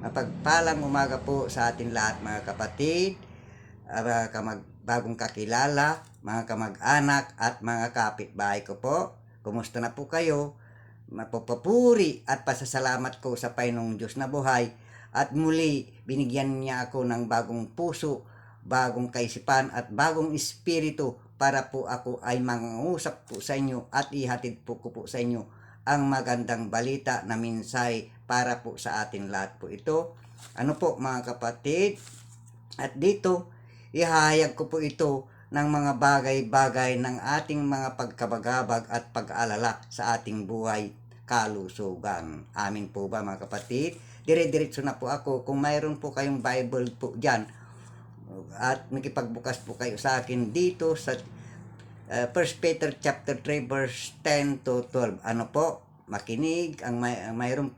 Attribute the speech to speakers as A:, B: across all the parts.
A: Mapagpalang umaga po sa atin lahat mga kapatid, bagong kakilala, mga kamag-anak at mga kapitbahay ko po. Kumusta na po kayo? Mapapuri at pasasalamat ko sa Panginoong Diyos na buhay at muli binigyan niya ako ng bagong puso, bagong kaisipan at bagong espiritu para po ako ay mangungusap po sa inyo at ihatid po ko po sa inyo ang magandang balita na minsay para po sa atin lahat po ito. Ano po mga kapatid? At dito, ihahayag ko po ito ng mga bagay-bagay ng ating mga pagkabagabag at pag-aalala sa ating buhay kalusugan. Amin po ba mga kapatid? Dire-diretso na po ako. Kung mayroon po kayong Bible po dyan at makipagbukas po kayo sa akin dito sa 1 Peter chapter 3 verse 10 to 12. Ano po? Makinig ang mayroong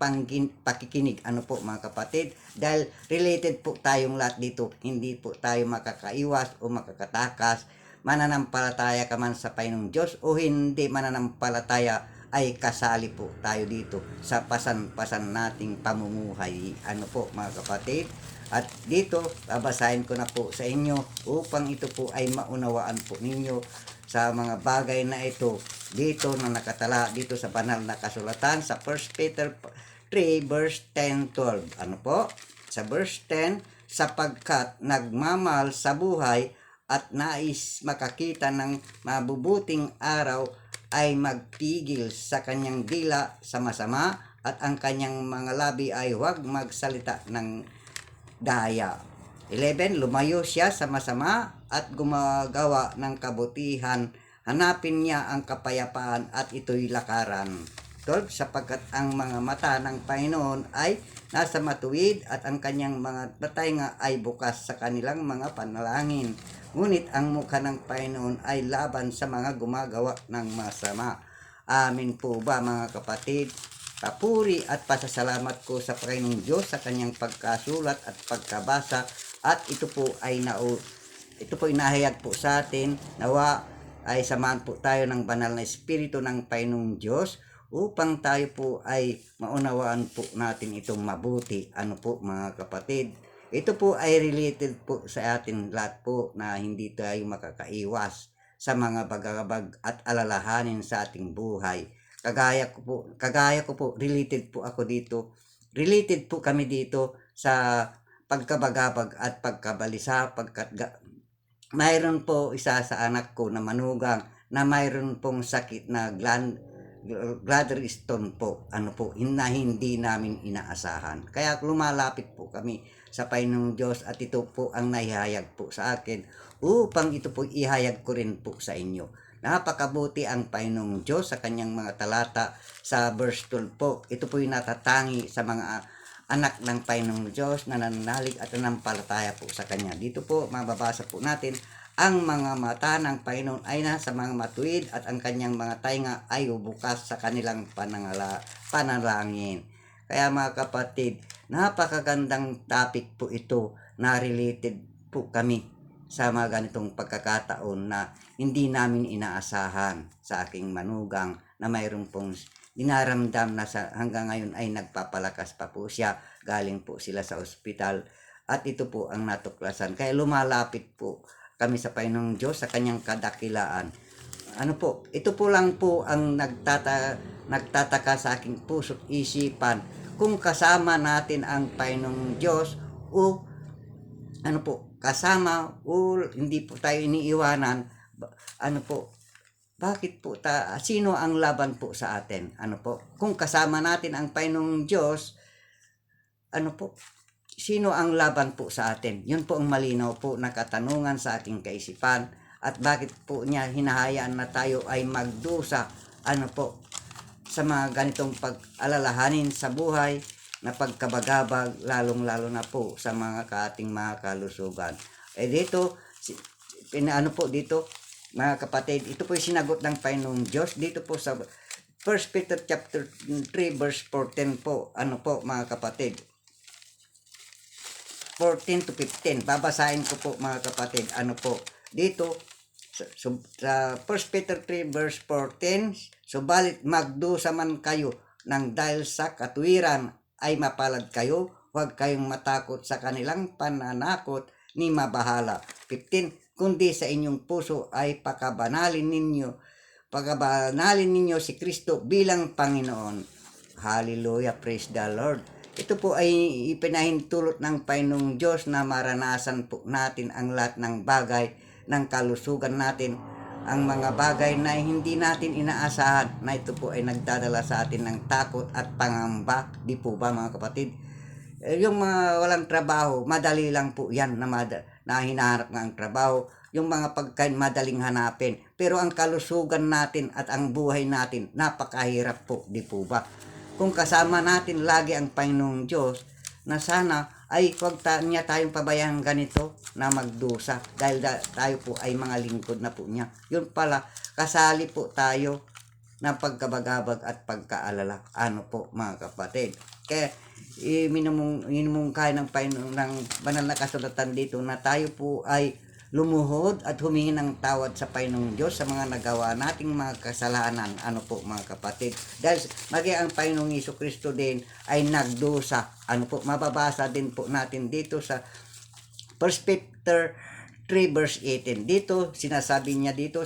A: pakikinig. Ano po mga kapatid? Dahil related po tayong lahat dito. Hindi po tayo makakaiwas o makakatakas. Mananampalataya ka man sa Panginoong Diyos o hindi mananampalataya, ay kasali po tayo dito sa pasan-pasan nating pamumuhay. Ano po mga kapatid? At dito, babasahin ko na po sa inyo upang ito po ay maunawaan po ninyo sa mga bagay na ito dito na nakatala dito sa banal na kasulatan sa 1 Peter 3 verse 10-12. Ano po? Sa verse 10, sapagkat nagmamahal sa buhay at nais makakita ng mabubuting araw ay magpigil sa kanyang dila sa masama at ang kanyang mga labi ay huwag magsalita ng daya. 11. Lumayo siya sa masama at gumagawa ng kabutihan. Hanapin niya ang kapayapaan at ito'y lakaran. 12. Sapagkat ang mga mata ng Panginoon ay nasa matuwid at ang kanyang mga tainga ay bukas sa kanilang mga panalangin. Ngunit ang mukha ng Panginoon ay laban sa mga gumagawa ng masama. Amin po ba mga kapatid? Papuri at pasasalamat ko sa Panginoong Diyos sa kanyang pagkasulat at pagkabasa at ito po ay inahayag po sa atin. Nawa ay samahan po tayo ng banal na espiritu ng Panginoong Diyos upang tayo po ay maunawaan po natin itong mabuti. Ano po mga kapatid? Ito po ay related po sa atin lahat po na hindi tayo makakaiwas sa mga bagabag at alalahanin sa ating buhay. Kagaya ko po, related po ako dito. Related po kami dito sa pagkabagabag at pagkabalisa, mayroon po isa sa anak ko na manugang na mayroon pong sakit na gallstone po. Ano po, na hindi namin inaasahan. Kaya lumalapit po kami sa Panginoong Diyos at ito po ang naihayag po sa akin upang ito po ihayag ko rin po sa inyo. Napakabuti ang Panginoong Diyos sa kanyang mga talata sa verse 12 po. Ito po yung natatangi sa mga anak ng Panginoong Diyos na nananalig at nanampalataya po sa Kanya. Dito po mababasa po natin, ang mga mata ng Panginoon ay nasa mga matuwid at ang Kanyang mga tainga ay bukas sa kanilang panalangin. Kaya mga kapatid, napakagandang topic po ito na related po kami sa mga ganitong pagkakataon na hindi namin inaasahan sa aking manugang na mayroon pong dinaramdam na hanggang ngayon ay nagpapalakas pa po siya. Galing po sila sa ospital at ito po ang natuklasan. Kaya lumalapit po kami sa Panginoong Diyos sa kanyang kadakilaan. Ano po, ito po lang po ang nagtataka sa aking puso't isipan kung kasama natin ang Panginoong Diyos o ano po, kasama o hindi po tayo iniiwanan. Ano po, bakit po sino ang laban po sa atin? Ano po? Kung kasama natin ang Panginoong Diyos, ano po? Sino ang laban po sa atin? Yun po ang malinaw po na katanungan sa ating kaisipan. At bakit po niya hinahayaan na tayo ay magdusa, ano po, sa mga ganitong pag-alalahanin sa buhay na pagkabagabag, lalong-lalo na po sa mga ating mga kalusugan. Dito, ano po dito, mga kapatid, ito po yung sinagot ng Panginoong Diyos dito po sa 1 Peter chapter 3 verse 14 po. Ano po mga kapatid? 14 to 15. Babasahin ko po mga kapatid. Ano po? Dito sa 1 Peter 3 verse 14, subalit magdusa man kayo ng dahil sa katuwiran ay mapalad kayo, huwag kayong matakot sa kanilang pananakot ni mabahala. 15, kundi sa inyong puso ay pagkabanalin ninyo si Kristo bilang Panginoon. Hallelujah, praise the Lord. Ito po ay ipinahintulot ng Panginoong Diyos na maranasan po natin ang lahat ng bagay ng kalusugan natin, ang mga bagay na hindi natin inaasahan, na ito po ay nagdadala sa atin ng takot at pangamba. Di po ba mga kapatid? Yung mga walang trabaho, madali lang po yan na hinahanap ng trabaho. Yung mga pagkain, madaling hanapin. Pero ang kalusugan natin at ang buhay natin, napakahirap po. Di po ba? Kung kasama natin lagi ang Panginoong Diyos, na sana ay huwag niya tayong pabayaan ganito na magdusa, dahil tayo po ay mga lingkod na po niya. Yun pala, kasali po tayo ng pagkabagabag at pagkaalala. Ano po mga kapatid? Kaya minumungkay ng Panginoon ng banal na kasulatan dito na tayo po ay lumuhod at humingi ng tawad sa Panginoong Diyos sa mga nagawa nating mga kasalanan. Ano po mga kapatid? Dahil maging ang Panginoong Jesucristo din ay nagdusa. Ano po, mababasa din po natin dito sa 1 Peter 3 verse 18. Dito, sinasabi niya dito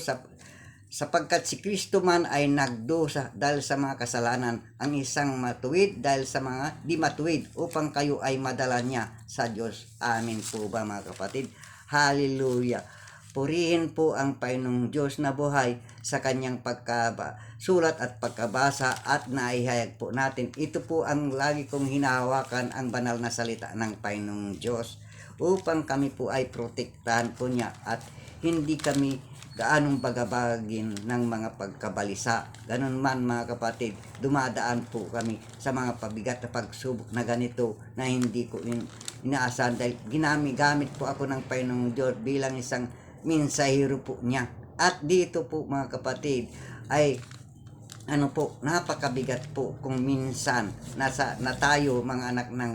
A: sapagkat si Kristo man ay nagdusa dahil sa mga kasalanan, ang isang matuwid dahil sa mga di matuwid, upang kayo ay madala niya sa Diyos. Amen po ba mga kapatid? Hallelujah. Purihin po ang Panginoong Diyos na buhay sa kanyang pagkasulat at pagkabasa at naihayag po natin. Ito po ang lagi kong hinahawakan, ang banal na salita ng Panginoong Diyos, upang kami po ay protektahan po niya at hindi kami gaanong bagabagin ng mga pagkabalisa. Ganun man mga kapatid, dumadaan po kami sa mga pabigat na pagsubok na ganito na hindi ko inaasahan, dahil gamit po ako ng Panginoong Diyos bilang isang mensahero po niya. At dito po mga kapatid ay napakabigat po kung minsan na tayo mga anak ng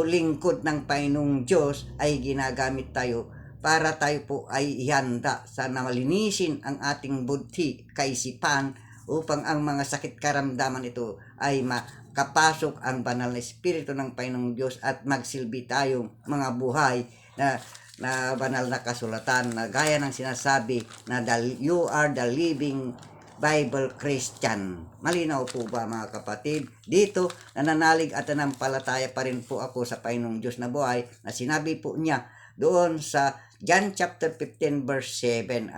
A: lingkod ng Panginoong Diyos ay ginagamit tayo para tayo po ay ihanda sa malinisin ang ating budhi, kaisipan, upang ang mga sakit karamdaman ito ay makapasok ang banal na Espiritu ng Panginoong Diyos at magsilbi tayong mga buhay na banal na kasulatan, na gaya ng sinasabi na you are the living Bible Christian. Malinaw po ba mga kapatid? Dito, nananalig at nanampalataya pa rin po ako sa Panginoong Diyos na buhay, na sinabi po niya doon sa John chapter 15 verse 7,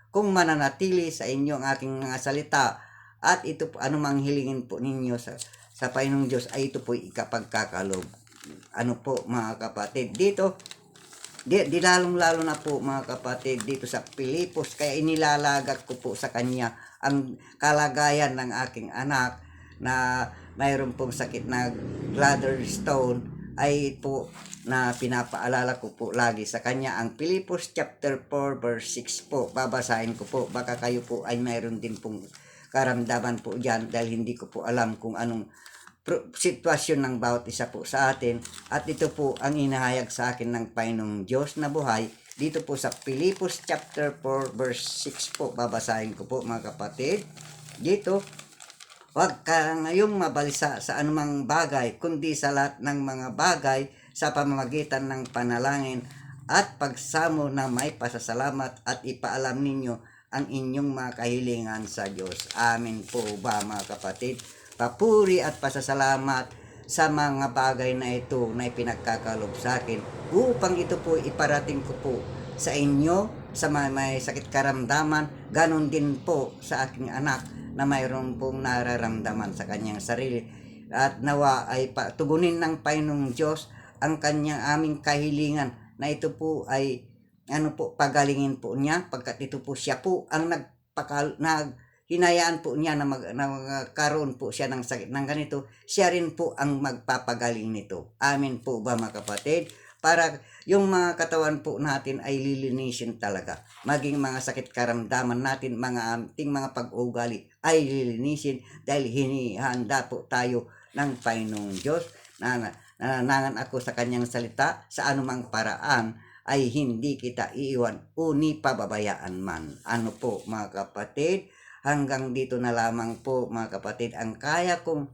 A: kung mananatili sa inyo ang aking mga salita, at ito po, anumang hilingin po ninyo sa Panginoong Diyos, ay ito po ikapagkakalob. Po mga kapatid, dito, di lalong-lalo na po mga kapatid, dito sa Pilipos, kaya inilalagak ko po sa kanya ang kalagayan ng aking anak na mayroon pong sakit na bladder stone, ay po na pinapaalala ko po lagi sa kanya ang Pilipos chapter 4 verse 6 po. Babasahin ko po, baka kayo po ay mayroon din pong karamdaman po dyan, dahil hindi ko po alam kung anong sitwasyon ng bawat isa po sa atin, at ito po ang inahayag sa akin ng Panginoong Diyos na buhay dito po sa Pilipos chapter 4 verse 6 po. Babasahin ko po mga kapatid. Dito, huwag ka ngayong mabalisa sa anumang bagay, kundi sa lahat ng mga bagay sa pamamagitan ng panalangin at pagsamo na may pasasalamat, at ipaalam ninyo ang inyong mga kahilingan sa Diyos. Amen po ba mga kapatid? Papuri at pasasalamat sa mga bagay na ito na ipinagkakalob sa akin, upang ito po iparating ko po sa inyo, sa may sakit karamdaman, ganon din po sa aking anak na mayroon pong nararamdaman sa kanyang sarili, at nawa ay tugunin ng Panginoong Diyos ang kanyang aming kahilingan, na ito po ay pagalingin po niya, pagkat ito po siya po ang hinayaan po niya na magkaroon po siya ng sakit ng ganito. Siya rin po ang magpapagaling nito. Amen po ba mga kapatid? Para yung mga katawan po natin ay lilinisin talaga. Maging mga sakit karamdaman natin, mga pag-ugali ay lilinisin, dahil hinihanda po tayo ng Panginoong Diyos na nananangan ako sa kanyang salita, sa anumang paraan ay hindi kita iiwan o ni pababayaan man. Po mga kapatid, hanggang dito na lamang po mga kapatid ang kaya kong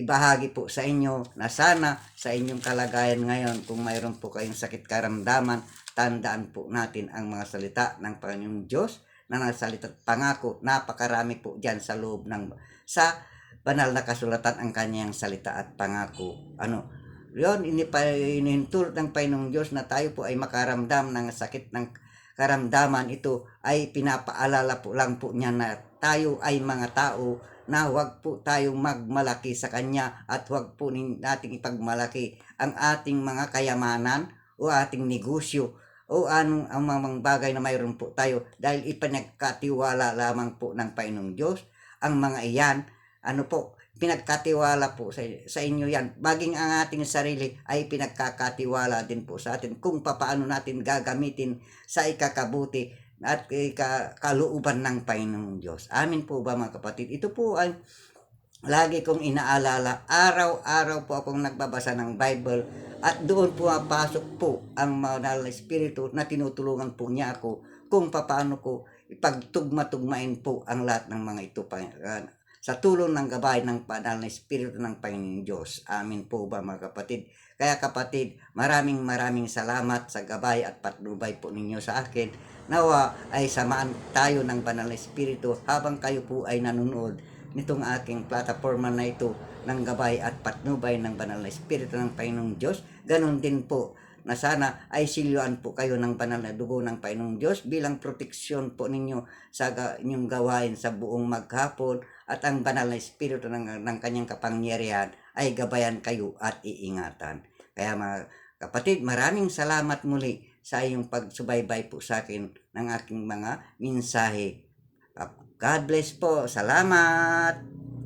A: ibahagi po sa inyo na sana sa inyong kalagayan ngayon, kung mayroon po kayong sakit karamdaman, tandaan po natin ang mga salita ng Panginoong Diyos na nagsalita at pangako. Napakarami po dyan sa loob sa banal na kasulatan ang kanyang salita at pangako. Yun, inintulot ng Panginoong Diyos na tayo po ay makaramdam ng sakit ng karamdaman. Ito ay pinapaalala po lang po niya na tayo ay mga tao na huwag po tayong magmalaki sa Kanya at huwag po nating ipagmalaki ang ating mga kayamanan o ating negosyo o anong ang mga bagay na mayroon po tayo, dahil ipinagkatiwala lamang po ng Panginoong Diyos ang mga iyan. Pinagkatiwala po sa inyo yan. Maging ang ating sarili ay pinagkakatiwala din po sa atin kung paano natin gagamitin sa ikakabuti at kalooban ng Panginoong Diyos. Amin po ba mga kapatid? Ito po ay lagi kong inaalala. Araw-araw po akong nagbabasa ng Bible at doon po pasok po ang Banal na Espiritu na tinutulungan po niya ako kung paano ko ipagtugma-tugmain po ang lahat ng mga ito sa tulong ng gabay ng Banal na Espiritu ng Panginoong Diyos. Amin po ba mga kapatid? Kaya kapatid, maraming salamat sa gabay at patnubay po ninyo sa akin. Nawa ay samaan tayo ng Banal na Espiritu habang kayo po ay nanonood nitong aking plataforma na ito ng gabay at patnubay ng Banal na Espiritu ng Panginoong Diyos. Ganon din po na sana ay silyuan po kayo ng banal na dugo ng Panginoong Diyos bilang proteksyon po ninyo sa inyong gawain sa buong maghapon, at ang Banal na Espiritu ng kanyang kapangyarihan ay gabayan kayo at iingatan. Kaya mga kapatid, maraming salamat muli sa iyong pagsubaybay po sa akin ng aking mga mensahe. God bless po. Salamat!